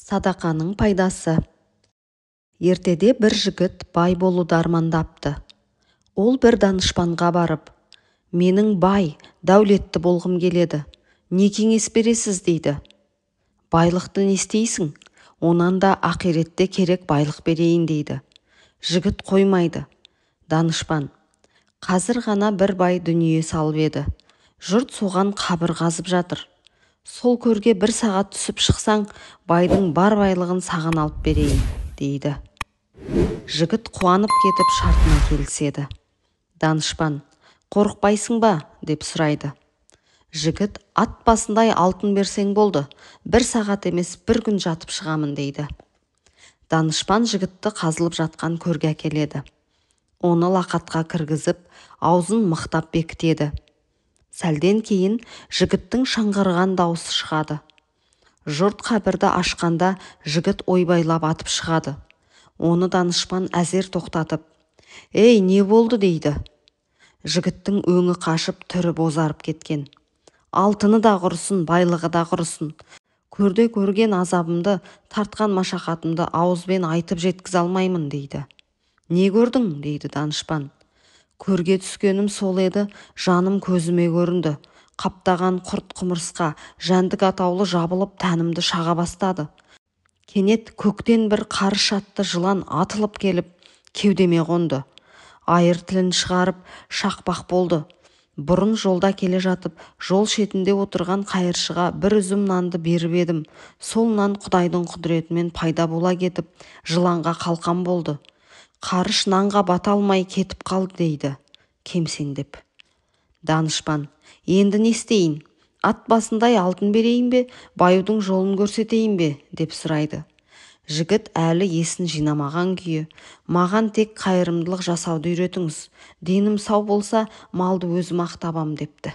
Садақаның пайдасы. Ертеде бір жігіт бай болуды армандапты. Ол бір данышпанға барып, менің бай, дәулетті болғым келеді, не кеңес бересіз дейді. Байлықты не істейсің? Онан да ақиретте керек байлық берейін дейді. Жігіт қоймайды. Данышпан: қазір ғана бір бай дүние салып еді. Жұрт соған қабір қазып жатыр. Сол көрге бір сағат түсіп шықсаң, байдың бар байлығын саған алып берейін, дейді. Жігіт қуанып кетіп шартына келіседі. Данышпан: қорықпайсың ба? Деп сұрайды. Жігіт: ат басындай алтын берсең болды, бір сағат емес бір күн жатып шығамын, дейді. Данышпан жігітті қазылып жатқан көрге әкеледі. Оны лақатқа кіргізіп, аузын мықтап бекітеді. Сәлден кейін жігіттің шыңғырған дауысы шығады. Жұрт қабірді ашқанда жігіт ойбайлап атып шығады. Оны данышпан әзер тоқтатып: «Ей, не болды?» дейді. Жігіттің өңі қашып, түрі бозарып кеткен. Алтыны да құрысын, байлығы да құрысын. Көрде көрген азабымды, тартқан машақатымды ауызбен айтып жеткізе алмаймын, дейді. Не көрдің? дейді данышпан. Көрге түскенім сол еді, жаным көзіме көрінді. Қаптаған құрт құмырсқа, жәндік атаулы жабылып тәнімді шаға бастады. Кенет көктен бір қарыш атты жылан атылып келіп, кеудеме қонды. Айыр тілін шығарып, шақпақ болды. Бұрын жолда келе жатып, жол шетінде отырған қайыршыға бір үзім нанды беріп едім. Сол нан Құдайдың құдіретімен пайда бола кетіп, жыланға қалқан болды. Қарыш нанға бата алмай кетіп қалды, дейді, кемсеңдеп. Данышпан: енді не істейін? Ат басындай алтын берейін бе, баюдың жолын көрсетейін бе? Деп сұрайды. Жігіт әлі есін жинамаған күйі: маған тек қайырымдылық жасауды үйретіңіз. Денім сау болса, малды өзім ақтабам, депті.